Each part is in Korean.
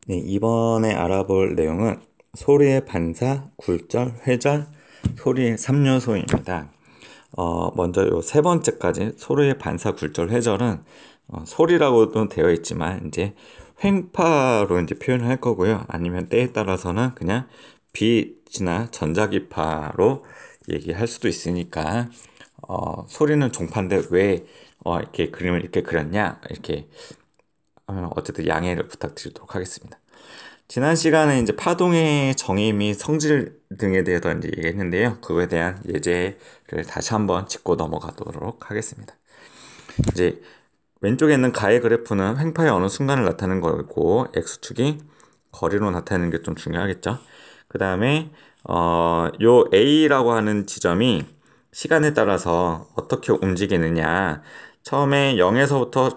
네, 이번에 알아볼 내용은 소리의 반사, 굴절, 회절, 소리의 3요소입니다. 먼저 요 세 번째까지 소리의 반사, 굴절, 회절은 소리라고도 되어 있지만 이제 횡파로 이제 표현을 할 거고요. 아니면 때에 따라서는 그냥 빛이나 전자기파로 얘기할 수도 있으니까 소리는 종파인데 왜 이렇게 그림을 이렇게 그렸냐 이렇게 어쨌든 양해를 부탁드리도록 하겠습니다. 지난 시간에 이제 파동의 정의 및 성질 등에 대해서 이제 얘기했는데요. 그거에 대한 예제를 다시 한번 짚고 넘어가도록 하겠습니다. 이제 왼쪽에 있는 가의 그래프는 횡파의 어느 순간을 나타내는 거고, X축이 거리로 나타내는 게 좀 중요하겠죠. 그 다음에 요 A라고 하는 지점이 시간에 따라서 어떻게 움직이느냐. 처음에 0에서부터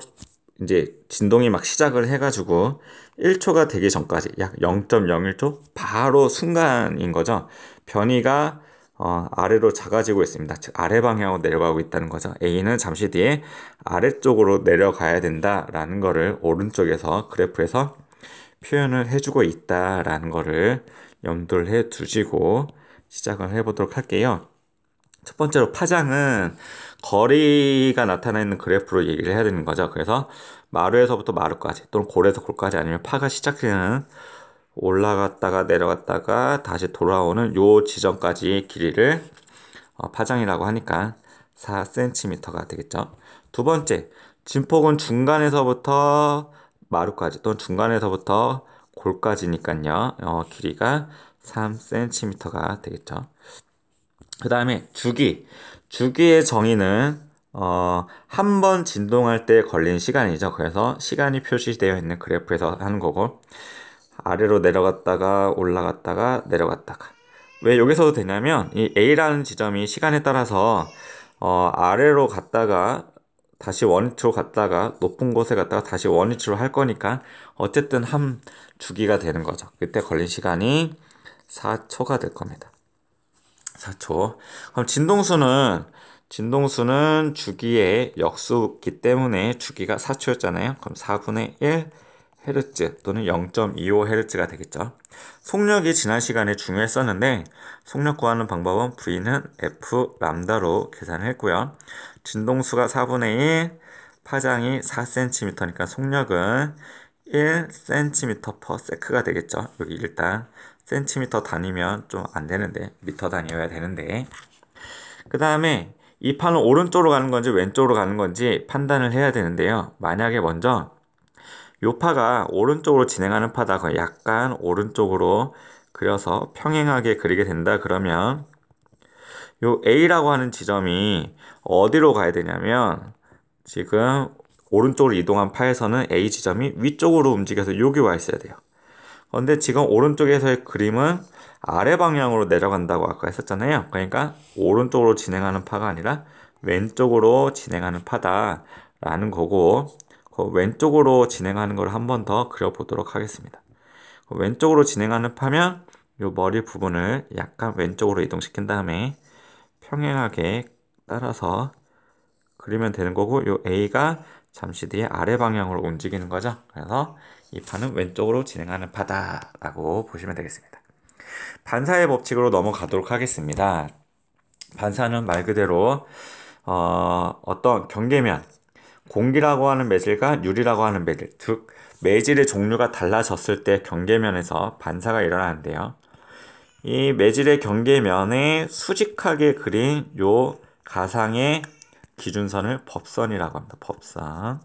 이제 진동이 막 시작을 해가지고 1초가 되기 전까지 약 0.01초 바로 순간인 거죠. 변이가 아래로 작아지고 있습니다. 즉 아래 방향으로 내려가고 있다는 거죠. A는 잠시 뒤에 아래쪽으로 내려가야 된다라는 거를 오른쪽에서 그래프에서 표현을 해주고 있다라는 거를 염두를 해 두시고 시작을 해보도록 할게요. 첫 번째로 파장은 거리가 나타나 있는 그래프로 얘기를 해야 되는 거죠. 그래서 마루에서부터 마루까지 또는 골에서 골까지 아니면 파가 시작되는 올라갔다가 내려갔다가 다시 돌아오는 요 지점까지의 길이를 파장이라고 하니까 4cm가 되겠죠. 두 번째, 진폭은 중간에서부터 마루까지 또는 중간에서부터 골까지니까요. 길이가 3cm가 되겠죠. 그 다음에 주기의 정의는 한 번 진동할 때 걸린 시간이죠. 그래서 시간이 표시되어 있는 그래프에서 하는 거고, 아래로 내려갔다가 올라갔다가 내려갔다가. 왜 여기서도 되냐면 이 A라는 지점이 시간에 따라서 아래로 갔다가 다시 원위치로 갔다가 높은 곳에 갔다가 다시 원위치로 할 거니까 어쨌든 한 주기가 되는 거죠. 그때 걸린 시간이 4초가 될 겁니다. 4초. 그럼 진동수는 주기의 역수기 때문에 주기가 4초였잖아요. 그럼 4분의 1 헤르츠 또는 0.25 헤르츠가 되겠죠. 속력이 지난 시간에 중요했었는데 속력 구하는 방법은 V는 F 람다로 계산을 했고요. 진동수가 4분의 1, 파장이 4cm니까 속력은 1cm/s가 되겠죠. 여기 일단 센티미터 단위면 좀 안 되는데 미터 단위여야 되는데, 그 다음에 이 판은 오른쪽으로 가는 건지 왼쪽으로 가는 건지 판단을 해야 되는데요. 만약에 먼저 요 파가 오른쪽으로 진행하는 파다. 약간 오른쪽으로 그려서 평행하게 그리게 된다 그러면 요 A라고 하는 지점이 어디로 가야 되냐면 지금 오른쪽으로 이동한 파에서는 A 지점이 위쪽으로 움직여서 여기 와 있어야 돼요. 그런데 지금 오른쪽에서의 그림은 아래 방향으로 내려간다고 아까 했었잖아요. 그러니까 오른쪽으로 진행하는 파가 아니라 왼쪽으로 진행하는 파다라는 거고, 그 왼쪽으로 진행하는 걸 한 번 더 그려보도록 하겠습니다. 왼쪽으로 진행하는 파면 이 머리 부분을 약간 왼쪽으로 이동시킨 다음에 평행하게 따라서 그리면 되는 거고, 이 A가 잠시 뒤에 아래 방향으로 움직이는 거죠. 그래서 이 판은 왼쪽으로 진행하는 파다라고 보시면 되겠습니다. 반사의 법칙으로 넘어가도록 하겠습니다. 반사는 말 그대로 어떤 경계면, 공기라고 하는 매질과 유리라고 하는 매질, 즉 매질의 종류가 달라졌을 때 경계면에서 반사가 일어나는데요. 이 매질의 경계면에 수직하게 그린 요 가상의 기준선을 법선이라고 합니다. 법선.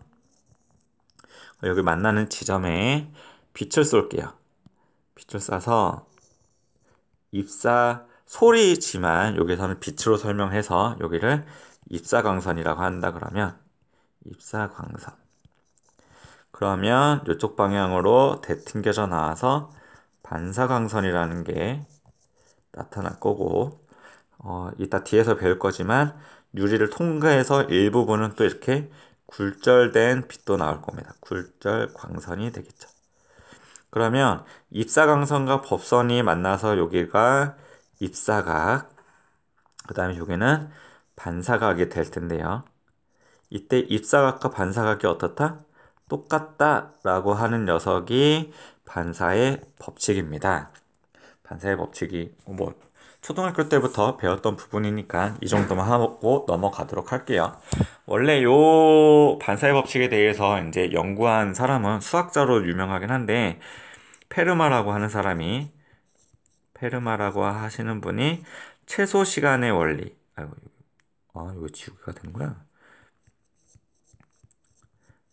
여기 만나는 지점에 빛을 쏠게요. 빛을 쏴서 소리지만 여기서는 빛으로 설명해서 여기를 입사광선이라고 한다 그러면 입사광선. 그러면 이쪽 방향으로 되튕겨져 나와서 반사광선이라는 게 나타날 거고, 이따 뒤에서 배울 거지만 유리를 통과해서 일부분은 또 이렇게 굴절된 빛도 나올 겁니다. 굴절 광선이 되겠죠. 그러면 입사광선과 법선이 만나서 여기가 입사각, 그 다음에 여기는 반사각이 될 텐데요. 이때 입사각과 반사각이 어떻다? 똑같다 라고 하는 녀석이 반사의 법칙입니다. 반사의 법칙이 뭐 초등학교 때부터 배웠던 부분이니까 이 정도만 하고 넘어가도록 할게요. 원래 요 반사의 법칙에 대해서 이제 연구한 사람은 수학자로 유명하긴 한데 페르마라고 하시는 분이 최소 시간의 원리. 아이고, 이거 지우개가 된 거야.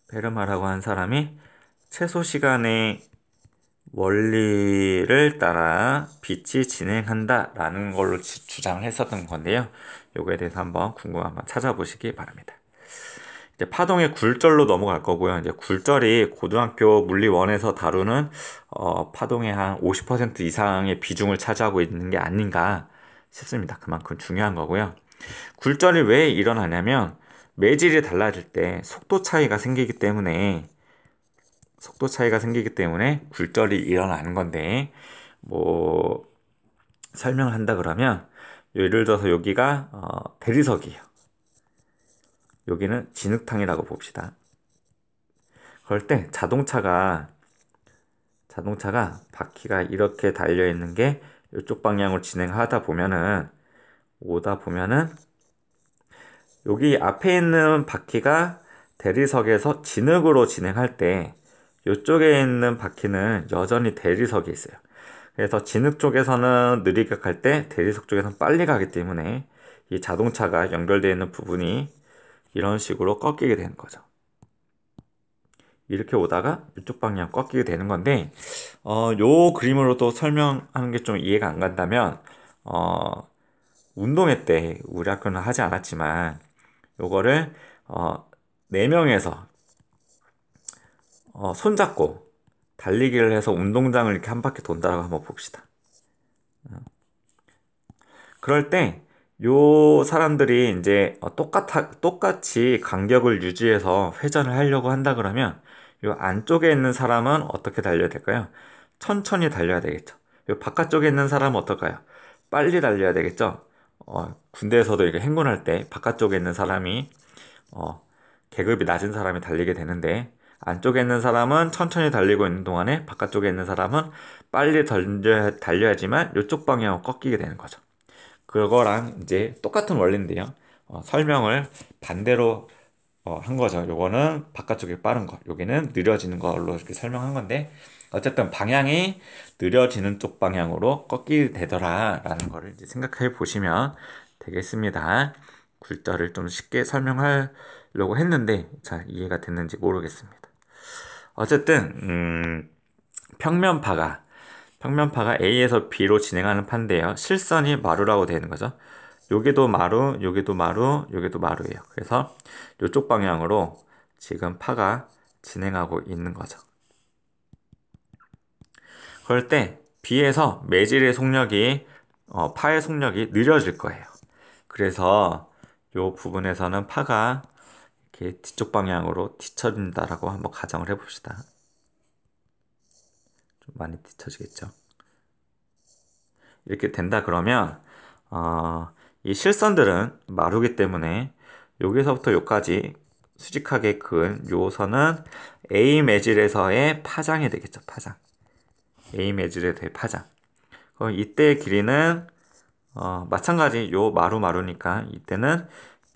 페르마라고 한 사람이 최소 시간의 원리를 따라 빛이 진행한다라는 걸로 주장을 했었던 건데요. 요거에 대해서 한번 궁금하면 한번 찾아보시기 바랍니다. 이제 파동의 굴절로 넘어갈 거고요. 이제 굴절이 고등학교 물리 1에서 다루는 파동의 한 50% 이상의 비중을 차지하고 있는 게 아닌가 싶습니다. 그만큼 중요한 거고요. 굴절이 왜 일어나냐면 매질이 달라질 때 속도 차이가 생기기 때문에 굴절이 일어나는 건데 뭐 설명을 한다 그러면 예를 들어서 여기가 대리석이에요. 여기는 진흙탕이라고 봅시다. 그럴 때 자동차가 바퀴가 이렇게 달려 있는 게 이쪽 방향으로 오다 보면은 여기 앞에 있는 바퀴가 대리석에서 진흙으로 진행할 때 이쪽에 있는 바퀴는 여전히 대리석에 있어요. 그래서 진흙 쪽에서는 느리게 갈 때 대리석 쪽에서는 빨리 가기 때문에 이 자동차가 연결되어 있는 부분이 이런 식으로 꺾이게 되는 거죠. 이렇게 오다가 이쪽 방향 꺾이게 되는 건데 요 그림으로도 설명하는 게 좀 이해가 안 간다면 운동회 때 우리 학교는 하지 않았지만 요거를 4명에서 손잡고 달리기를 해서 운동장을 이렇게 한 바퀴 돈다라고 한번 봅시다. 그럴 때 요 사람들이 이제 똑같이 간격을 유지해서 회전을 하려고 한다 그러면 요 안쪽에 있는 사람은 어떻게 달려야 될까요? 천천히 달려야 되겠죠. 요 바깥쪽에 있는 사람은 어떨까요? 빨리 달려야 되겠죠. 군대에서도 이렇게 행군할 때 바깥쪽에 있는 사람이 계급이 낮은 사람이 달리게 되는데 안쪽에 있는 사람은 천천히 달리고 있는 동안에 바깥쪽에 있는 사람은 빨리 달려야지만 이쪽 방향으로 꺾이게 되는 거죠. 그거랑 이제 똑같은 원리인데요. 설명을 반대로 한 거죠. 요거는 바깥쪽이 빠른 거, 여기는 느려지는 걸로 이렇게 설명한 건데 어쨌든 방향이 느려지는 쪽 방향으로 꺾이게 되더라라는 거를 이제 생각해 보시면 되겠습니다. 굴절을 좀 쉽게 설명하려고 했는데 잘 이해가 됐는지 모르겠습니다. 어쨌든 평면파가 A에서 B로 진행하는 판인데요. 실선이 마루라고 되는 거죠. 여기도 마루, 여기도 마루, 여기도 마루예요. 그래서 이쪽 방향으로 지금 파가 진행하고 있는 거죠. 그럴 때 B에서 매질의 속력이 파의 속력이 느려질 거예요. 그래서 이 부분에서는 파가 이렇게 뒤쪽 방향으로 뒤쳐진다라고 한번 가정을 해봅시다. 좀 많이 뒤쳐지겠죠. 이렇게 된다 그러면 이 실선들은 마루기 때문에 여기서부터 여기까지 수직하게 큰 요 선은 A 매질에서의 파장이 되겠죠. 파장. A 매질에서의 파장. 그럼 이때의 길이는 마찬가지 요 마루니까 이때는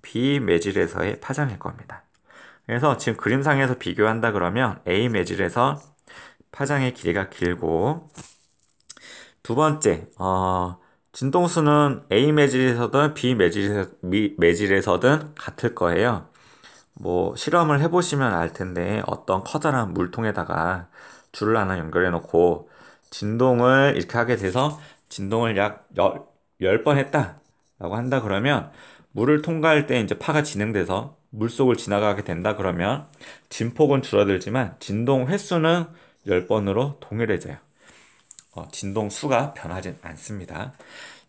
B 매질에서의 파장일 겁니다. 그래서 지금 그림상에서 비교한다 그러면 A 매질에서 파장의 길이가 길고 두 번째 진동수는 A 매질에서든 B 매질에서든 같을 거예요. 뭐 실험을 해보시면 알 텐데 어떤 커다란 물통에다가 줄을 하나 연결해 놓고 진동을 이렇게 하게 돼서 진동을 약 10번 했다 라고 한다 그러면 물을 통과할 때 이제 파가 진행돼서 물속을 지나가게 된다 그러면 진폭은 줄어들지만 진동 횟수는 10번으로 동일해져요. 진동 수가 변하진 않습니다.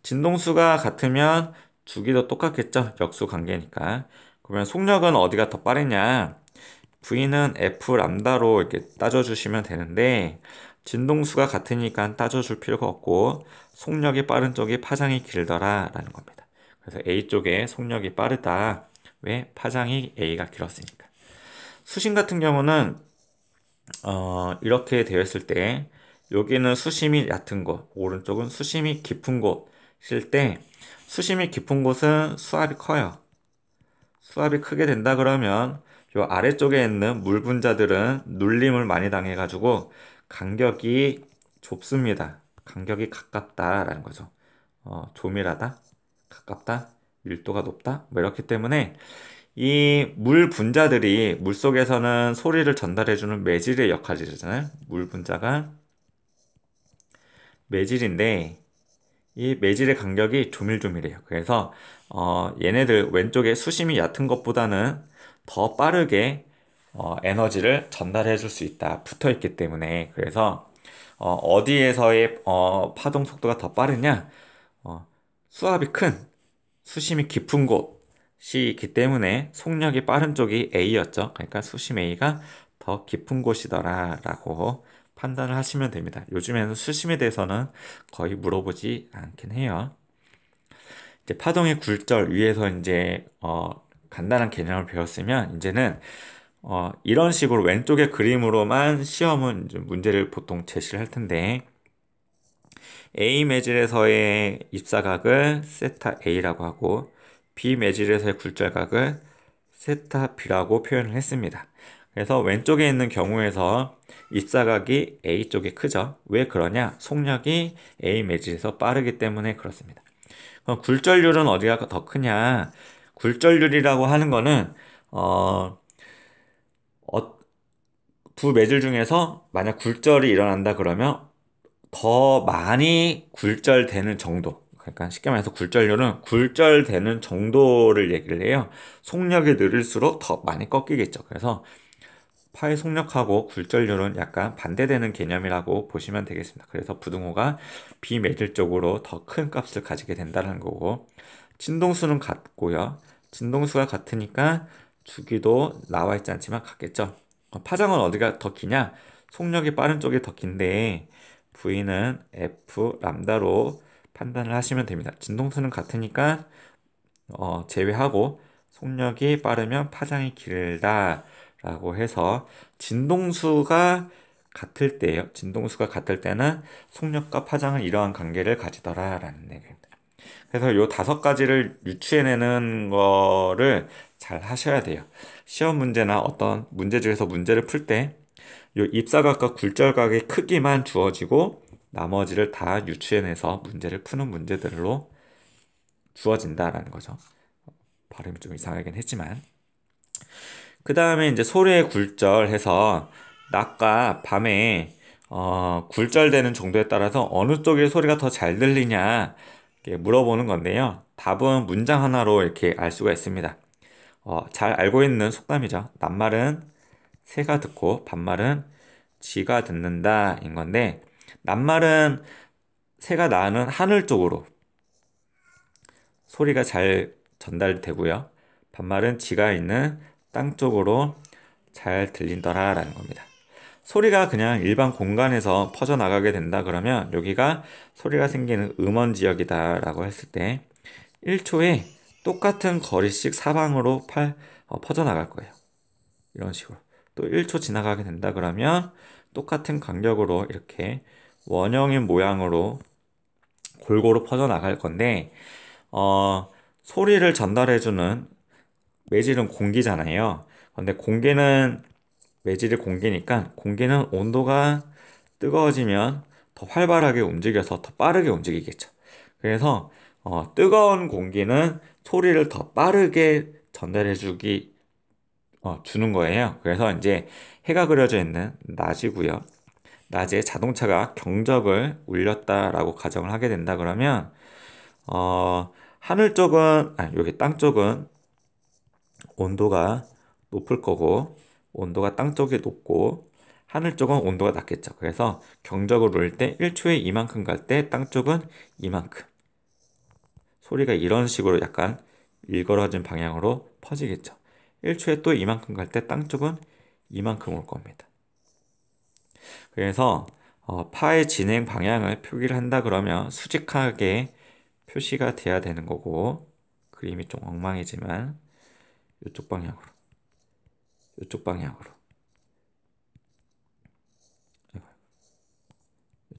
진동 수가 같으면 주기도 똑같겠죠. 역수 관계니까. 그러면 속력은 어디가 더 빠르냐? V는 F 람다로 이렇게 따져주시면 되는데 진동 수가 같으니까 따져줄 필요가 없고 속력이 빠른 쪽이 파장이 길더라 라는 겁니다. 그래서 A 쪽에 속력이 빠르다. 왜? 파장이 A가 길었으니까. 수신 같은 경우는 이렇게 되어 있을 때 여기는 수심이 얕은 곳, 오른쪽은 수심이 깊은 곳일 때 수심이 깊은 곳은 수압이 커요. 수압이 크게 된다 그러면 요 아래쪽에 있는 물 분자들은 눌림을 많이 당해가지고 간격이 좁습니다. 간격이 가깝다라는 거죠. 조밀하다, 가깝다, 밀도가 높다, 뭐 이렇기 때문에 이 물 분자들이 물속에서는 소리를 전달해주는 매질의 역할을 하잖아요. 물 분자가 매질인데 이 매질의 간격이 조밀조밀해요. 그래서 얘네들 왼쪽에 수심이 얕은 것보다는 더 빠르게 에너지를 전달해 줄 수 있다. 붙어 있기 때문에. 그래서 어디에서의 파동 속도가 더 빠르냐? 수압이 큰 수심이 깊은 곳이 있기 때문에 속력이 빠른 쪽이 A였죠. 그러니까 수심 A가 더 깊은 곳이더라 라고 판단을 하시면 됩니다. 요즘에는 수심에 대해서는 거의 물어보지 않긴 해요. 이제 파동의 굴절 위에서 이제 간단한 개념을 배웠으면 이제는 이런 식으로 왼쪽의 그림으로만 시험은 이제 문제를 보통 제시를 할 텐데 A 매질에서의 입사각을 세타 A라고 하고 B 매질에서의 굴절각을 세타 B라고 표현을 했습니다. 그래서 왼쪽에 있는 경우에서 입사각이 A 쪽이 크죠. 왜 그러냐? 속력이 A 매질에서 빠르기 때문에 그렇습니다. 그럼 굴절률은 어디가 더 크냐? 굴절률이라고 하는 거는 어, 어, 두 매질 중에서 만약 굴절이 일어난다 그러면 더 많이 굴절되는 정도. 그러니까 쉽게 말해서 굴절률은 굴절되는 정도를 얘기를 해요. 속력이 느릴수록 더 많이 꺾이겠죠. 그래서 파의 속력하고 굴절률은 약간 반대되는 개념이라고 보시면 되겠습니다. 그래서 부등호가 비매질적으로 더 큰 값을 가지게 된다는 거고 진동수는 같고요. 진동수가 같으니까 주기도 나와 있지 않지만 같겠죠. 파장은 어디가 더 기냐? 속력이 빠른 쪽이 더 긴데 V는 F 람다로 판단을 하시면 됩니다. 진동수는 같으니까 제외하고 속력이 빠르면 파장이 길다라고 해서 진동수가 같을 때예요. 진동수가 같을 때는 속력과 파장은 이러한 관계를 가지더라라는 얘기입니다. 그래서 요 5가지를 유추해내는 거를 잘 하셔야 돼요. 시험 문제나 어떤 문제집에서 문제를 풀 때 요 입사각과 굴절각의 크기만 주어지고 나머지를 다 유추해내서 문제를 푸는 문제들로 주어진다라는 거죠. 발음이 좀 이상하긴 했지만. 그 다음에 이제 소리의 굴절해서 낮과 밤에 굴절되는 정도에 따라서 어느 쪽의 소리가 더 잘 들리냐 이렇게 물어보는 건데요. 답은 문장 하나로 이렇게 알 수가 있습니다. 잘 알고 있는 속담이죠. 낮말은 새가 듣고 밤말은 쥐가 듣는다인 건데 낮말은 새가 나는 하늘 쪽으로 소리가 잘 전달되고요. 반말은 지가 있는 땅 쪽으로 잘 들린더라라는 겁니다. 소리가 그냥 일반 공간에서 퍼져나가게 된다 그러면 여기가 소리가 생기는 음원 지역이다라고 했을 때 1초에 똑같은 거리씩 사방으로 퍼져나갈 거예요. 이런 식으로. 또 1초 지나가게 된다 그러면 똑같은 간격으로 이렇게 원형인 모양으로 골고루 퍼져나갈 건데 소리를 전달해주는 매질은 공기잖아요. 근데 공기는 매질이 공기니까 공기는 온도가 뜨거워지면 더 활발하게 움직여서 더 빠르게 움직이겠죠. 그래서 뜨거운 공기는 소리를 더 빠르게 전달해주기 주는 거예요. 그래서 이제 해가 그려져 있는 낮이고요. 낮에 자동차가 경적을 울렸다라고 가정을 하게 된다 그러면 하늘 쪽은, 여기 땅 쪽은 온도가 높을 거고, 온도가 땅 쪽이 높고, 하늘 쪽은 온도가 낮겠죠. 그래서 경적을 울릴 때 1초에 이만큼 갈 때 땅 쪽은 이만큼. 소리가 이런 식으로 약간 일걸어진 방향으로 퍼지겠죠. 1초에 또 이만큼 갈 때 땅 쪽은 이만큼 올 겁니다. 그래서 파의 진행 방향을 표기를 한다 그러면 수직하게 표시가 돼야 되는 거고 그림이 좀 엉망이지만 이쪽 방향으로 이쪽 방향으로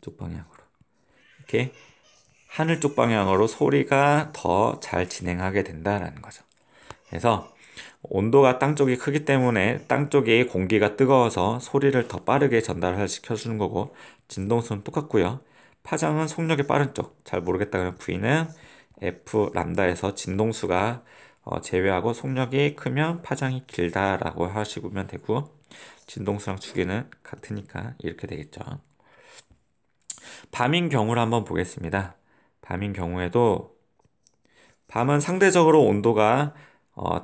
왼쪽 방향으로 이렇게 하늘 쪽 방향으로 소리가 더 잘 진행하게 된다라는 거죠. 그래서 온도가 땅 쪽이 크기 때문에 땅 쪽이 공기가 뜨거워서 소리를 더 빠르게 전달시켜주는 거고, 진동수는 똑같고요. 파장은 속력이 빠른 쪽, 잘 모르겠다 그러면 V는 F 람다에서 진동수가 제외하고 속력이 크면 파장이 길다라고 하시면 되고, 진동수랑 주기는 같으니까 이렇게 되겠죠. 밤인 경우를 한번 보겠습니다. 밤인 경우에도 밤은 상대적으로 온도가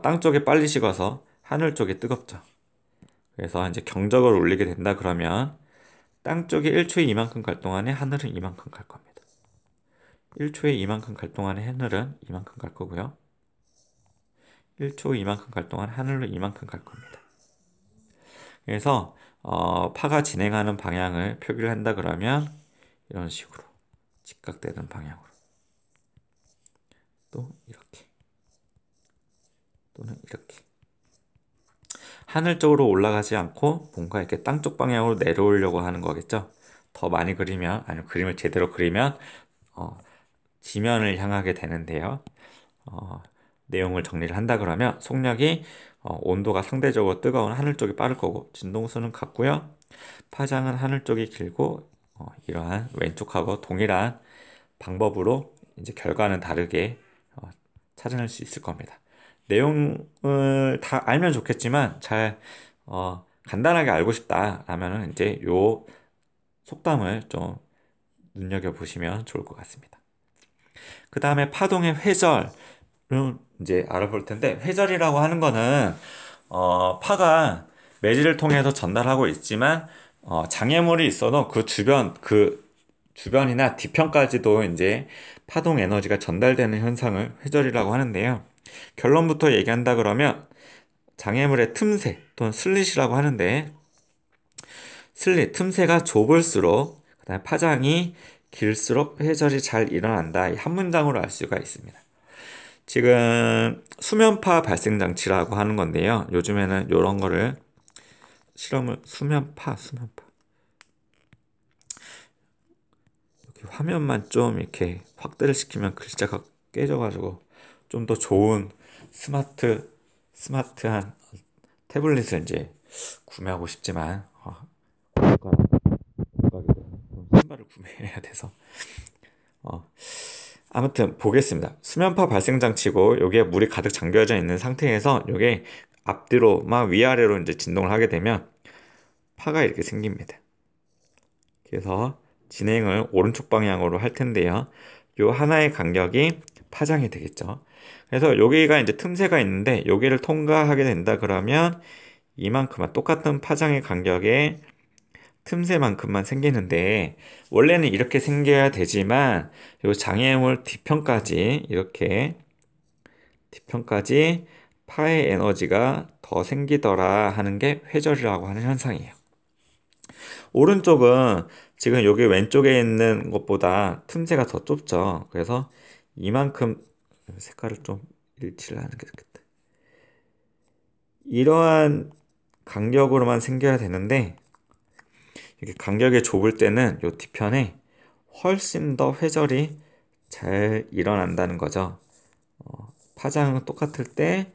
땅 쪽에 빨리 식어서 하늘 쪽이 뜨겁죠. 그래서 이제 경적을 울리게 된다 그러면 땅 쪽이 1초에 이만큼 갈 동안에 하늘은 이만큼 갈 겁니다. 1초에 이만큼 갈 동안에 하늘은 이만큼 갈 거고요. 1초 이만큼 갈 동안 하늘은 이만큼 갈 겁니다. 그래서 파가 진행하는 방향을 표기를 한다 그러면 이런 식으로 직각되는 방향으로, 또 이렇게, 또는 이렇게 하늘 쪽으로 올라가지 않고 뭔가 이렇게 땅 쪽 방향으로 내려오려고 하는 거겠죠. 더 많이 그리면, 아니면 그림을 제대로 그리면 지면을 향하게 되는데요. 내용을 정리를 한다 그러면 속력이 온도가 상대적으로 뜨거운 하늘 쪽이 빠를 거고, 진동수는 같고요. 파장은 하늘 쪽이 길고, 이러한 왼쪽하고 동일한 방법으로 이제 결과는 다르게 찾아낼 수 있을 겁니다. 내용을 다 알면 좋겠지만 잘 간단하게 알고 싶다 라면은 이제 요 속담을 좀 눈여겨보시면 좋을 것 같습니다. 그 다음에 파동의 회절은 이제 알아볼 텐데, 회절이라고 하는 거는 파가 매질을 통해서 전달하고 있지만 장애물이 있어도 그 주변이나 뒤편까지도 이제 파동 에너지가 전달되는 현상을 회절이라고 하는데요. 결론부터 얘기한다 그러면 장애물의 틈새 또는 슬릿이라고 하는데, 슬릿, 틈새가 좁을수록, 그다음에 파장이 길수록 회절이 잘 일어난다. 이 한 문장으로 알 수가 있습니다. 지금 수면파 발생 장치라고 하는 건데요. 요즘에는 이런 거를 수면파 이렇게 화면만 좀 이렇게 확대를 시키면 글자가 깨져가지고 좀 더 좋은 스마트한 태블릿을 이제 구매하고 싶지만 신발을 구매해야 돼서 아무튼 보겠습니다. 수면파 발생 장치고, 여기에 물이 가득 잠겨져 있는 상태에서 요게 앞뒤로 막 위아래로 이제 진동을 하게 되면 파가 이렇게 생깁니다. 그래서 진행을 오른쪽 방향으로 할 텐데요. 요 하나의 간격이 파장이 되겠죠. 그래서 여기가 이제 틈새가 있는데, 여기를 통과하게 된다 그러면 이만큼만, 똑같은 파장의 간격에 틈새만큼만 생기는데, 원래는 이렇게 생겨야 되지만 요 장애물 뒤편까지 파의 에너지가 더 생기더라 하는 게 회절이라고 하는 현상이에요. 오른쪽은 지금 여기 왼쪽에 있는 것보다 틈새가 더 좁죠. 그래서 이만큼, 색깔을 좀 일치를 하는 게 좋겠다. 이러한 간격으로만 생겨야 되는데, 이렇게 간격이 좁을 때는 요 뒤편에 훨씬 더 회절이 잘 일어난다는 거죠. 파장은 똑같을 때,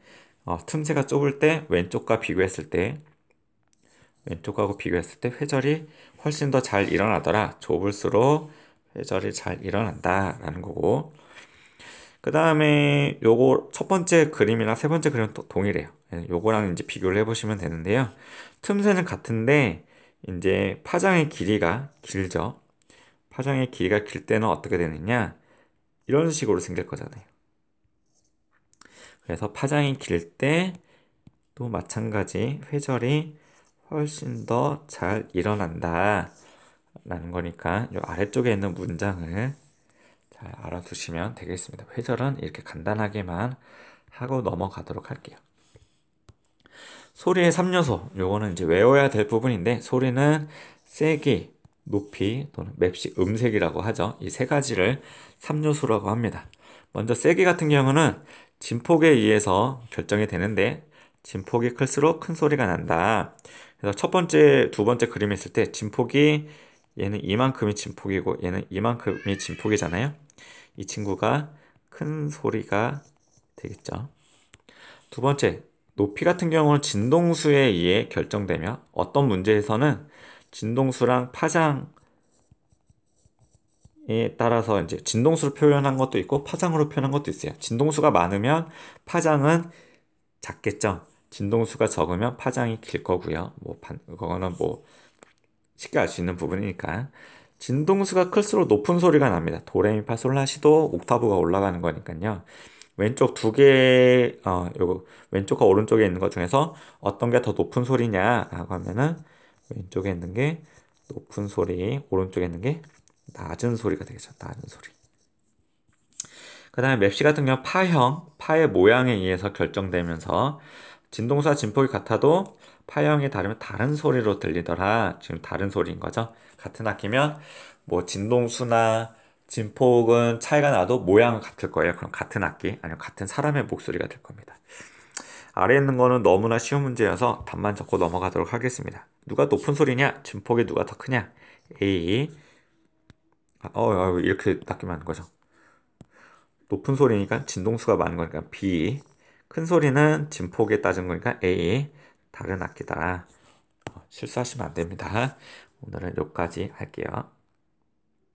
틈새가 좁을 때 왼쪽하고 비교했을 때 회절이 훨씬 더 잘 일어나더라. 좁을수록 회절이 잘 일어난다라는 거고, 그 다음에 요거 첫 번째 그림이랑 세 번째 그림은 또 동일해요. 요거랑 이제 비교를 해보시면 되는데요. 틈새는 같은데 이제 파장의 길이가 길죠. 파장의 길이가 길 때는 어떻게 되느냐, 이런 식으로 생길 거잖아요. 그래서 파장이 길 때 또 마찬가지 회절이 훨씬 더 잘 일어난다 라는 거니까 이 아래쪽에 있는 문장을 잘 알아두시면 되겠습니다. 회절은 이렇게 간단하게만 하고 넘어가도록 할게요. 소리의 3요소, 요거는 이제 외워야 될 부분인데, 소리는 세기, 높이 또는 맵시, 음색이라고 하죠. 이 세 가지를 3요소라고 합니다. 먼저 세기 같은 경우는 진폭에 의해서 결정이 되는데, 진폭이 클수록 큰 소리가 난다. 그래서 첫 번째, 두 번째 그림에 있을 때 진폭이 얘는 이만큼이 진폭이고 얘는 이만큼이 진폭이잖아요. 이 친구가 큰 소리가 되겠죠. 두 번째, 높이 같은 경우는 진동수에 의해 결정되며 어떤 문제에서는 진동수랑 파장에 따라서 이제 진동수로 표현한 것도 있고 파장으로 표현한 것도 있어요. 진동수가 많으면 파장은 작겠죠. 진동수가 적으면 파장이 길 거고요. 그거는 쉽게 알 수 있는 부분이니까. 진동수가 클수록 높은 소리가 납니다. 도레미파솔라시도 옥타브가 올라가는 거니까요. 왼쪽 두 개, 요거 왼쪽과 오른쪽에 있는 것 중에서 어떤 게 더 높은 소리냐라고 하면은 왼쪽에 있는 게 높은 소리, 오른쪽에 있는 게 낮은 소리가 되겠죠. 낮은 소리. 그 다음에 맵시 같은 경우 파의 모양에 의해서 결정되면서 진동수와 진폭이 같아도 파형이 다르면 다른 소리로 들리더라. 지금 다른 소리인 거죠. 같은 악기면 진동수나 진폭은 차이가 나도 모양은 같을 거예요. 그럼 같은 악기 아니면 같은 사람의 목소리가 될 겁니다. 아래에 있는 거는 너무나 쉬운 문제여서 답만 적고 넘어가도록 하겠습니다. 누가 높은 소리냐? 진폭이 누가 더 크냐? A. 이렇게 낚이면 하는 거죠. 높은 소리니까 진동수가 많은 거니까 B. 큰 소리는 진폭에 따진 거니까 A. 다른 악기다. 실수하시면 안 됩니다. 오늘은 여기까지 할게요.